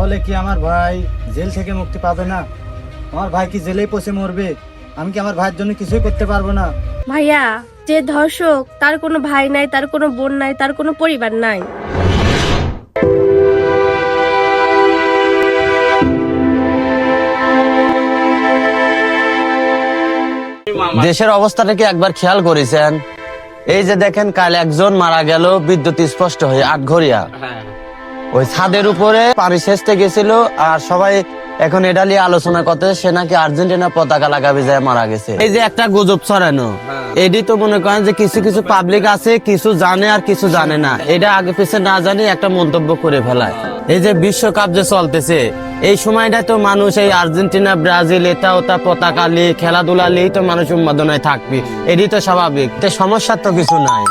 তাহলে কি আমার ভাই জেল থেকে মুক্তি পাবে না? আমার ভাই কি জেলেই পচে মরবে? আমি কি আমার ভাইয়ের জন্য কিছুই করতে পারবো না? ভাইয়া, যে ধর্ষক তার কোনো ভাই নাই, তার কোনো বোন নাই, তার কোনো পরিবার নাই। দেশের অবস্থাটা কি একবার খেয়াল করেছেন? এই যে দেখেন, কাল একজন মারা গেল বিদ্যুৎ স্পষ্ট হয়ে আটঘরিয়া। ওই ছাদের উপরে পানি সেচতে গেছিল, আর সবাই এখন এটা নিয়ে আলোচনা করতে, সে নাকি আর্জেন্টিনা পতাকা লাগাবে যায় মারা গেছে। এই যে একটা গুজব ছড়ানো, এটি তো মনে করেন যে কিছু কিছু পাবলিক আছে, কিছু জানে আর কিছু জানে না, এটা আগে পিছে না জানি একটা মন্তব্য করে ফেলায়। এই যে বিশ্বকাপ যে চলতেছে, এই সময়টা তো মানুষ এই আর্জেন্টিনা ব্রাজিল এটা ওটা পতাকা নিয়ে খেলাধুলা নিয়ে তো মানুষ উন্মাদনায় থাকবে, এটি তো স্বাভাবিক, সমস্যার তো কিছু নাই।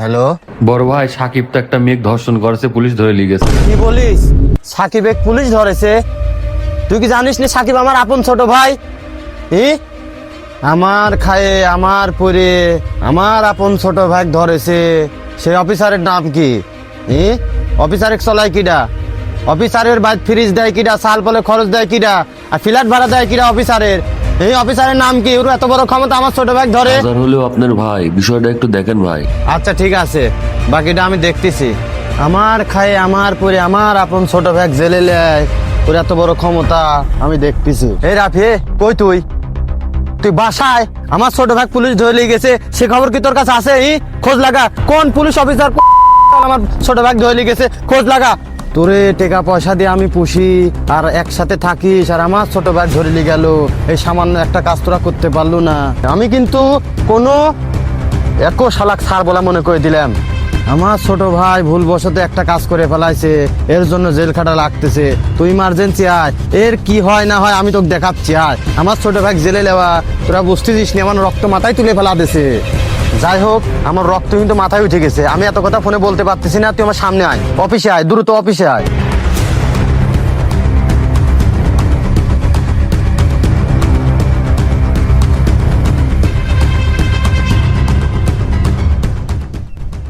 হ্যালো বড় ভাই, সাকিব তো একটা মেয়ে ধর্ষণ করেছে, পুলিশ ধরে নিয়ে গেছে। কি বলিস? সাকিব পুলিশ ধরেছে? তুই কি জানিস না সাকিব আমার আপন ছোট ভাই? আমার খায়ে আমার পরে আমার আপন ছোট ভাই ধরেছে। সেই অফিসারের নাম কি? অফিসারের চলায় কিডা? অফিসারের বাইক ফ্রিজ দেয় কিডা? সাল পলে খরচ দেয় কিডা? আর ফ্ল্যাট ভাড়া দেয় কিডা অফিসারের? এই অফিসারের নাম কি? ওর এত বড় ক্ষমতা আমার ছোট ভাই ধরে? হাজার হলেও আপনার ভাই, বিষয়টা একটু দেখেন ভাই। আচ্ছা ঠিক আছে, বাকিটা আমি দেখতেছি। আমার খায়ে আমার পরে আমার আপন ছোট ভাই জেলে লেয়, ওর এত বড় ক্ষমতা আমি দেখতেছি। এই রাফি, কই তুই? তুই বাসায়? আমার ছোট ভাই পুলিশ ধরে নিয়ে গেছে, সে খবর কি তোর কাছে আছে? খোঁজ লাগা, কোন পুলিশ অফিসার আমার ছোট ভাই ধরে নিয়ে গেছে, খোঁজ লাগা। তোরে টাকা পয়সা দিয়ে আমি পুষি আর একসাথে থাকিস, আর আমার ছোট ভাই ধরে নিয়ে গেল, এই সামান্য একটা কাজ তোরা করতে পারলো না। আমি কিন্তু কোনো একো শালাক ছাড় বলা মনে করে দিলাম। আমার ছোট ভাই ভুলবশত একটা কাজ করে ফেলাইছে, এর জন্য জেল খাটা লাগতেছে। তুই ইমার্জেন্সি আয়, এর কি হয় না হয় আমি তোকে দেখাচ্ছি। আয়, আমার ছোট ভাই জেলে নেওয়া তোরা বুঝতেছিস নি, আমার রক্ত মাথায় তুলে ফেলা দিছে। যাই হোক, আমার রক্ত কিন্তু মাথায় উঠে গেছে, আমি এত কথা ফোনে বলতে পারতেছি না। তুই আমার সামনে আয়, অফিসে আয়, দ্রুত অফিসে আয়।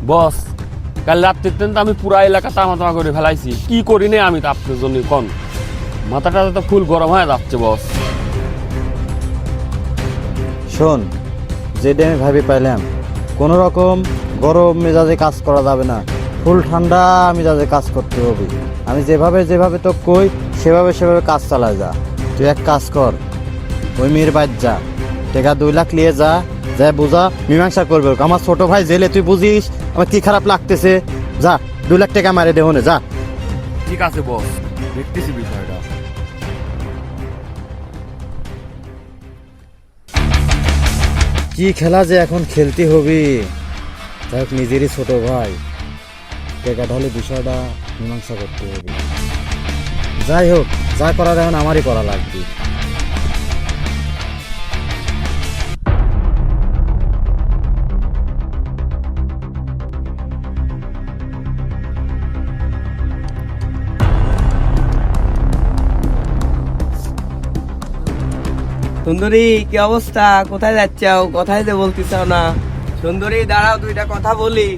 বস, কাল রাত্রিতে তো আমি পুরা এলাকা তামা করে ফেলাইছি, কি করি না আমি তো আপনার জন্য কোন মাথাটা তো ফুল গরম হয়ে যাচ্ছে বস। শোন, যেটা আমি ভাবি পাইলাম, কোনো রকম গরম মেজাজে কাজ করা যাবে না, ফুল ঠান্ডা মেজাজে কাজ করতে হবে। আমি যেভাবে যেভাবে তো কই সেভাবে সেভাবে কাজ চালা যা। তুই এক কাজ কর, ওই মেয়ের বাড়ি যা, টাকা 2 লাখ নিয়ে যা, যা বোঝা মীমাংসা করবে। আমার ছোট ভাই জেলে, তুই বুঝিস আমার কি খারাপ লাগতেছে। যা, 2 লাখ টাকা মারে দেহনে যা। ঠিক আছে বস, দেখতেছি বিষয়টা। কি খেলা যে এখন খেলতে হবে, যাই হোক নিজেরই ছোট ভাই, টাকা ঢলে বিষয়টা মীমাংসা করতে হবে। যাই হোক, যা করার এখন আমারই করা লাগবে। সুন্দরী, কি অবস্থা? কোথায় যাচ্ছাও? কথাই তো বলতেছ না। সুন্দরী দাঁড়াও, দুইটা কথা বলি।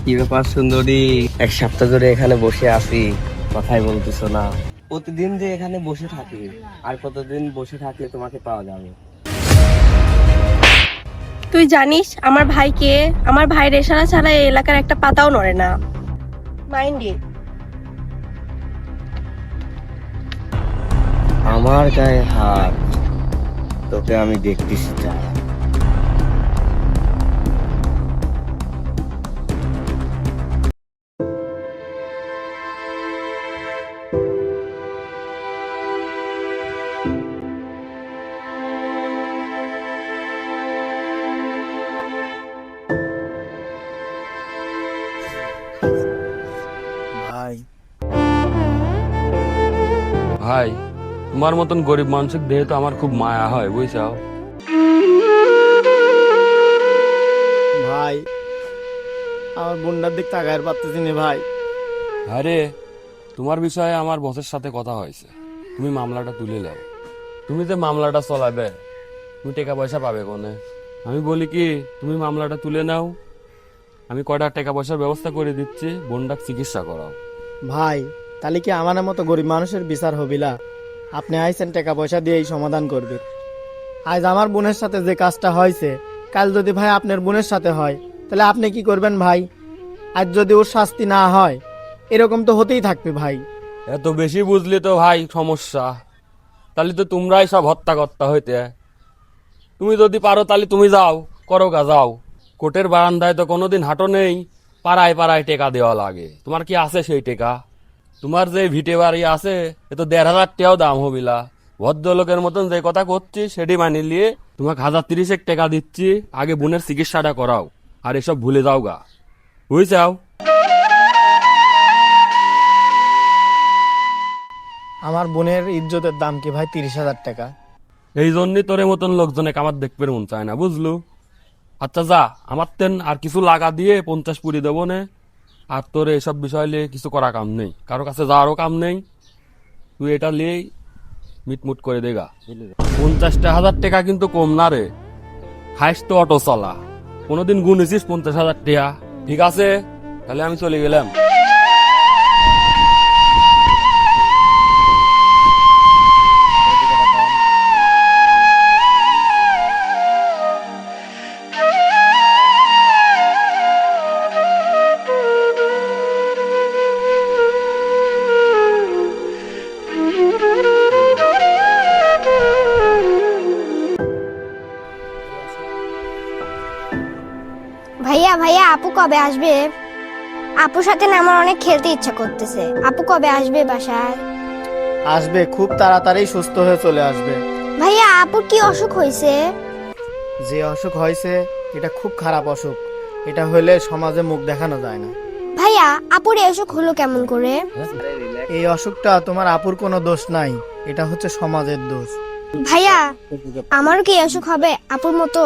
কি ব্যাপার সুন্দরী, 1 সপ্তাহ ধরে এখানে বসে আছি, কথাই বলতেছ না। প্রতিদিন যে এখানে বসে থাকি, আর কতদিন বসে থাকলে তোমাকে পাওয়া যাবে? তুই জানিস আমার ভাইকে? আমার ভাই রেশারা ছাড়া এই এলাকার একটা পাতাও নড়ে না। Mind it. আমার গায়ে হাত, তোকে আমি দেখতেছি। যা, ভাই, ভাই, তোমার মতন গরিব মানুষের দেহে তো আমার খুব মায়া হয়, বুঝছাও। ভাই আমার বোনটার দিক তাকায় পারতেছি না ভাই। আরে তোমার বিষয়ে আমার বসের সাথে কথা হয়েছে, তুমি মামলাটা তুলে নাও। তুমি যে মামলাটা চলাবে তুমি টাকা পয়সা পাবে কোনে? আমি বলি কি তুমি মামলাটা তুলে নাও, আমি কয়টা টাকা পয়সার ব্যবস্থা করে দিচ্ছি, বোনটাকে চিকিৎসা করাও। ভাই তাহলে কি আমার মতো গরিব মানুষের বিচার হবিলা? আপনি আইছেন টাকা পয়সা দিয়ে এই সমাধান করবে। আজ আমার বোনের সাথে যে কাজটা হয়েছে, কাল যদি ভাই আপনার বোনের সাথে হয় তাহলে আপনি কি করবেন ভাই? আজ যদি ওর শাস্তি না হয় এরকম তো হতেই থাকবে ভাই। এত বেশি বুঝলি তো ভাই সমস্যা, তাহলে তো তোমরাই সব হত্যাকর্তা হইতে। তুমি যদি পারো তাহলে তুমি যাও, করো গা যাও। কোর্টের বারান্দায় তো কোনোদিন হাঁটো নেই, পাড়ায় পাড়ায় টেকা দেওয়া লাগে। তোমার কি আছে সেই টেকা? তোমার যে ভিটে বাড়ি আছে এ তো 1,500 টাকাও দাম হবিলা। ভদ্রলোকের মতন যে কথা করছি সেটি মানি নিয়ে তোমাকে 1,30,000 টাকা দিচ্ছি, আগে বোনের চিকিৎসাটা করাও, আর এসব ভুলে যাও গা, বুঝছাও? আমার বোনের ইজ্জতের দাম কি ভাই 30,000 টাকা? এই জন্যই তোর মতন লোকজনে কামার দেখবে মন চায় না, বুঝলু? আচ্ছা যা, আমার তেন আর কিছু লাগা দিয়ে 50 পুরি দেবো নে। আর তোর এসব বিষয় নিয়ে কিছু করা কাম নেই, কারো কাছে যাওয়ারও কাম নেই। তুই এটা নিয়েই মিটমুট করে দেগা। 50,000 টাকা কিন্তু কম না রে, হাইস তো অটো চলা, কোনোদিন গুনেছিস 50,000 টাকা? ঠিক আছে, তাহলে আমি চলে গেলাম। ভাইয়া ভাইয়া আপু কবে আসবে? আপুর সাথে না আমার অনেক খেলতে ইচ্ছা করতেছে। আপু কবে আসবে বাসায়? আসবে, খুব তাড়াতাড়ি সুস্থ হয়ে চলে আসবে। ভাইয়া আপুর কি অসুখ হয়েছে? যে অসুখ হয়েছে এটা খুব খারাপ অসুখ, এটা হলে সমাজে মুখ দেখানো যায় না। ভাইয়া আপুর এই অসুখ হলো কেমন করে? এই অসুখটা তোমার আপুর কোনো দোষ নাই, এটা হচ্ছে সমাজের দোষ। ভাইয়া আমারও কি এই অসুখ হবে আপুর মতো?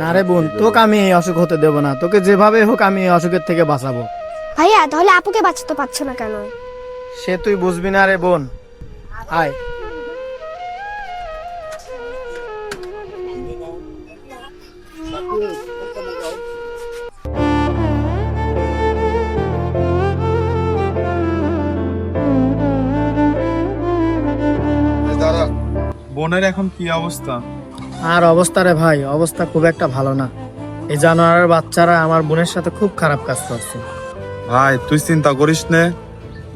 না রে বোন, তোকে আমি এই অসুখ হতে দেব না, তোকে যেভাবে হোক আমি এই অসুখের থেকে বাঁচাবো। ভাইয়া তাহলে আপুকে বাঁচাতে পারছো না কেন? সে তুই বুঝবি না রে বোন, আয়। বোনের এখন কি অবস্থা? আর অবস্থা রে ভাই, অবস্থা খুব একটা ভালো না। এই জানোয়ারের বাচ্চারা আমার বোনের সাথে খুব খারাপ কাজ করছে। ভাই তুই চিন্তা করিস নে,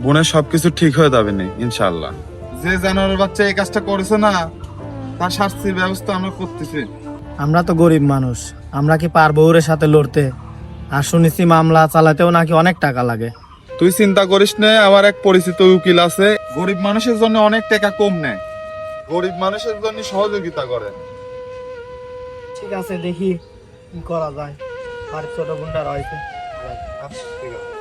বোনের সবকিছু ঠিক হয়ে যাবে না ইনশাআল্লাহ। যে জানোয়ারের বাচ্চা এই কাজটা করেছে না, তার শাস্তির ব্যবস্থা আমরা করতেছি। আমরা তো গরিব মানুষ, আমরা কি পারবো ওর সাথে লড়তে? আর শুনেছি মামলা চালাতেও নাকি অনেক টাকা লাগে। তুই চিন্তা করিস নে, আমার এক পরিচিত উকিল আছে, গরিব মানুষের জন্য অনেক টাকা কম নেয়, গরিব মানুষের জন্য সহযোগিতা করে। ঠিক আছে, দেখি কি করা যায়। আর ছোট বোনটা রয়েছে। ঠিক আছে।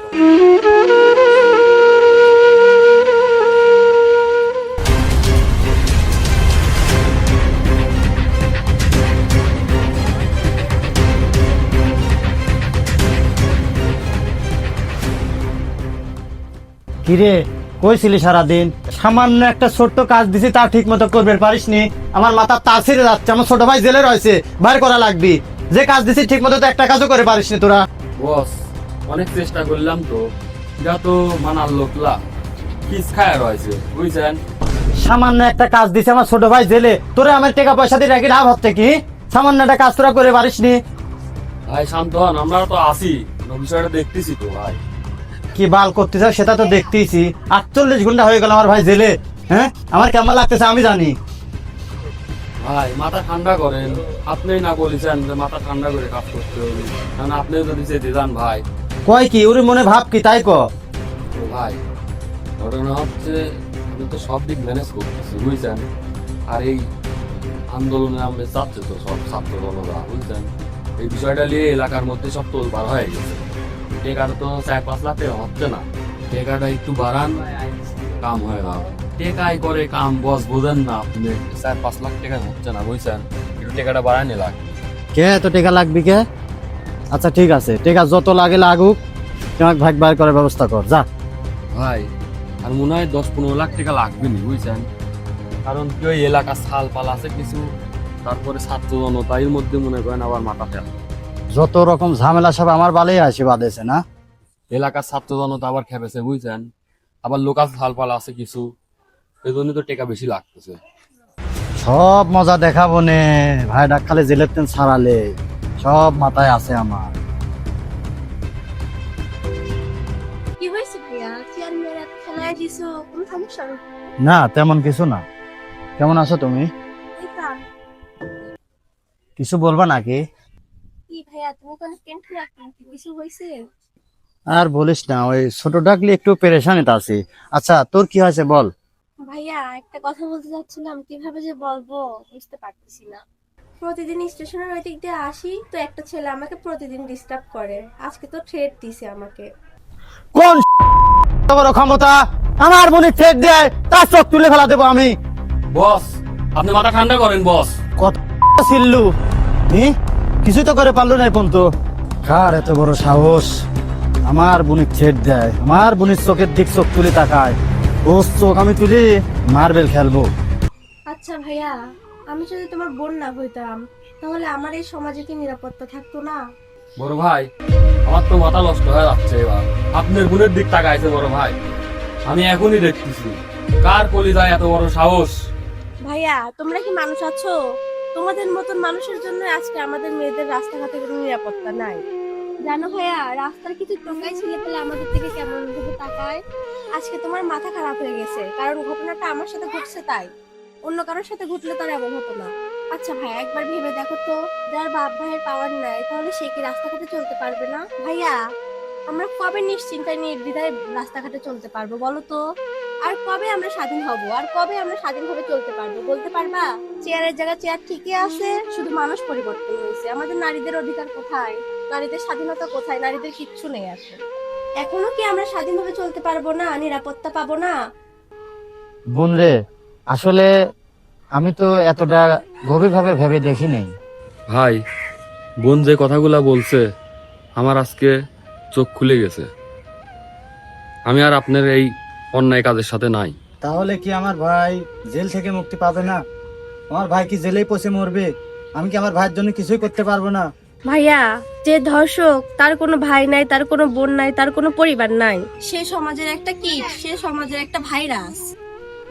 কিরে কইছিলি সারাদিন? সামান্য একটা ছোট্ট কাজ দিছি তা ঠিক মতো করবে পারিসনি। আমার মাথা তার ছিঁড়ে যাচ্ছে, আমার ছোট ভাই জেলে রয়েছে, বাইর করা লাগবি। যে কাজ দিছি ঠিক মতো তো একটা কাজও করে পারিসনি তোরা। বস অনেক চেষ্টা করলাম তো, এটা তো মানার লোকলা কিস খায় রয়েছে, বুঝছেন? সামান্য একটা কাজ দিছে আমার ছোট ভাই জেলে, তোরা আমার টাকা পয়সা দিয়ে রাখি লাভ হচ্ছে কি? সামান্য একটা কাজ তোরা করে পারিসনি। ভাই শান্ত হন, আমরা তো আসি, বিষয়টা দেখতেছি তো ভাই। কি বাল করতে চাও সেটা তো দেখতেইছি। 48 ঘন্টা হয়ে গেল আমার ভাই জেলে। হ্যাঁ, আমার কেমন লাগতেছে আমি জানি। ভাই মাথা ঠান্ডা করেন, আপনি না বলেছেন যে মাথা ঠান্ডা করে কাজ করতে হবে, কারণ আপনি যদি যেতে যান ভাই। কয় কি ওর মনে ভাব কি তাই ক? তো ভাই ঘটনা হচ্ছে আমি তো সব দিক ম্যানেজ করতেছি, বুঝছেন? আর এই আন্দোলনে আমরা যাচ্ছে তো সব ছাত্র জনতা, বুঝছেন? এই বিষয়টা নিয়ে এলাকার মধ্যে সব তোলপাড় হয়ে গেছে। টেকাটা তো 4-5 লাখ টাকা হচ্ছে না, টেকাটা একটু বাড়ান, কাম হয়ে যাবে। টেকাই করে কাম, বস বোঝেন না আপনি? 4-5 লাখ টাকা হচ্ছে না, বুঝছেন? একটু টেকাটা বাড়ানি লাগবে। কে এত টাকা লাগবি কে? আচ্ছা ঠিক আছে, টাকা যত লাগে লাগুক, তোমাকে ভাগ বাইর করার ব্যবস্থা কর, যা। ভাই আর মনে হয় 10-15 লাখ টাকা লাগবে নি বুঝছেন, কারণ কি ওই এলাকার ছাল পাল আছে কিছু, তারপরে ছাত্র জনতা এর মধ্যে মনে করেন আবার মাথা ফেলা, যত রকম ঝামেলা সব আমার বালেই আসে বাঁধেছে না। এলাকার ছাত্র জনতা আবার খেপেছে বুঝছেন, আবার লোকাল ছাল পাল আছে কিছু, এই জন্য তো টাকা বেশি লাগতেছে। সব মজা দেখাবো নে ভাই, ডাক্তারে জেলের তেন ছাড়ালে সব মাথায় আছে আমার। কি হয়েছে ভাইয়া, চেয়ার মেরে খেলায় দিছো, কোনো সমস্যা? না তেমন কিছু না। কেমন আছো তুমি? কিছু বলবা নাকি? কি ভাইয়া তুমি কোনো টেন্ট রাখো, কিছু হয়েছে? আর বলিস না, ওই ছোট ডাকলি একটু পেরেশানিতে আছি। আচ্ছা তোর কি হয়েছে বল। ভাইয়া একটা কথা বলতে চাচ্ছিলাম, কিভাবে যে বলবো বুঝতে পারতেছি না। প্রতিদিন স্টেশনের ওই দিক দিয়ে আসি তো একটা ছেলে আমাকে প্রতিদিন ডিস্টার্ব করে, আজকে তো থ্রেট দিছে আমাকে। কোন বড় ক্ষমতা আমার মনে ঠেক দেয়, তার চোখ তুলে ফেলা দেবো আমি। বস আপনি মাথা ঠান্ডা করেন বস। কত ছিল্লু কিছু তো করে পারলো না এখন তো। কার এত বড় সাহস আমার বোনের ছেড় দেয়, আমার বোনের চোখের দিক চোখ তুলে তাকায়, ও চোখ আমি তুলি মার্বেল খেলবো। আচ্ছা ভাইয়া, আমি যদি তোমার বোন না হইতাম তাহলে আমার এই সমাজে কি নিরাপত্তা থাকতো না? বড় ভাই আমার তো মাথা নষ্ট হয়ে যাচ্ছে এবার, আপনার বোনের দিক তাকাইছে বড় ভাই, আমি এখনই দেখতেছি কার কলিজায় এত বড় সাহস। ভাইয়া তোমরা কি মানুষ আছো? তোমাদের মতন মানুষের জন্য আজকে আমাদের মেয়েদের রাস্তাঘাটে কোনো নিরাপত্তা নাই। জানো ভাইয়া, রাস্তার কিছু টোকাই ছেলে পেলে আমাদের থেকে কেমন ভাবে তাকায়। আজকে তোমার মাথা খারাপ হয়ে গেছে, কারণ ঘটনাটা আমার সাথে ঘটছে তাই, অন্য কারোর সাথে ঘটলে তার এমন হতো না। আচ্ছা ভাইয়া একবার ভেবে দেখো তো, যার বাপ ভাইয়ের পাওয়ার নাই তাহলে সে কি রাস্তাঘাটে চলতে পারবে না? ভাইয়া আমরা কবে নিশ্চিন্তায় নির্দ্বিধায় রাস্তাঘাটে চলতে পারবো বলো তো? আর কবে আমরা স্বাধীন হব, আর কবে আমরা স্বাধীনভাবে চলতে পারবো বলতে পারবা? চেয়ারের জায়গায় চেয়ার ঠিকই আছে, শুধু মানুষ পরিবর্তন হয়েছে। আমাদের নারীদের অধিকার কোথায়? নারীদের স্বাধীনতা কোথায়? নারীদের কিচ্ছু নেই এখন। এখনো কি আমরা স্বাধীনভাবে চলতে পারবো না? নিরাপত্তা পাবো না? বোন রে, আসলে আমি তো এতটা গভীরভাবে ভেবে দেখি নাই। ভাই বোন যে কথাগুলা বলছে আমার আজকে চোখ খুলে গেছে, আমি আর আপনার এই অন্যায় কাজের সাথে নাই। তাহলে কি আমার ভাই জেল থেকে মুক্তি পাবে না? আমার ভাই কি জেলেই পচে মরবে? আমি কি আমার ভাইয়ের জন্য কিছুই করতে পারবো না? ভাইয়া যে ধর্ষক তার কোনো ভাই নাই, তার কোনো বোন নাই, তার কোনো পরিবার নাই, সে সমাজের একটা কীট, সে সমাজের একটা ভাইরাস।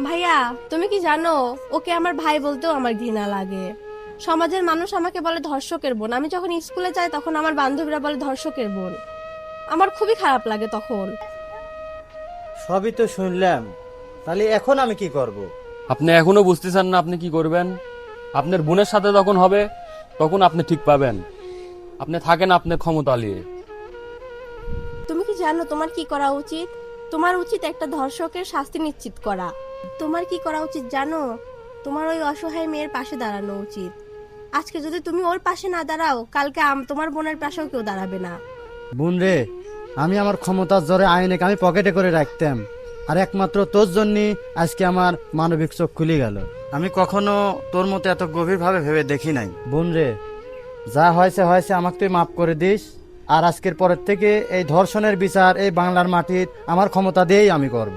ভাইয়া তুমি কি জানো, ওকে আমার ভাই বলতেও আমার ঘৃণা লাগে। সমাজের মানুষ আমাকে বলে ধর্ষকের বোন, আমি যখন স্কুলে যাই তখন আমার বান্ধবীরা বলে ধর্ষকের বোন, আমার খুবই খারাপ লাগে তখন। সবই তো শুনলাম, তাহলে এখন আমি কি করব? আপনি এখনো বুঝতেছেন না আপনি কি করবেন? আপনার বোনের সাথে যখন হবে তখন আপনি ঠিক পাবেন। আপনি থাকেন আপনার ক্ষমতা নিয়ে। তুমি কি জানো তোমার কি করা উচিত? তোমার উচিত একটা ধর্ষকের শাস্তি নিশ্চিত করা। তোমার কি করা উচিত জানো? তোমার ওই অসহায় মেয়ের পাশে দাঁড়ানো উচিত। আজকে যদি তুমি ওর পাশে না দাঁড়াও, কালকে তোমার বোনের পাশেও কেউ দাঁড়াবে না। বোন রে, আমি আমার ক্ষমতার জোরে আইনকে আমি পকেটে করে রাখতাম, আর একমাত্র তোর জন্যই আজকে আমার মানবিক চোখ খুলে গেল। আমি কখনো তোর মতো এত গভীরভাবে ভেবে দেখি নাই। বোন রে, যা হয়েছে হয়েছে, আমাকে তুই মাফ করে দিস। আর আজকের পরের থেকে এই ধর্ষণের বিচার এই বাংলার মাটির আমার ক্ষমতা দিয়েই আমি করব।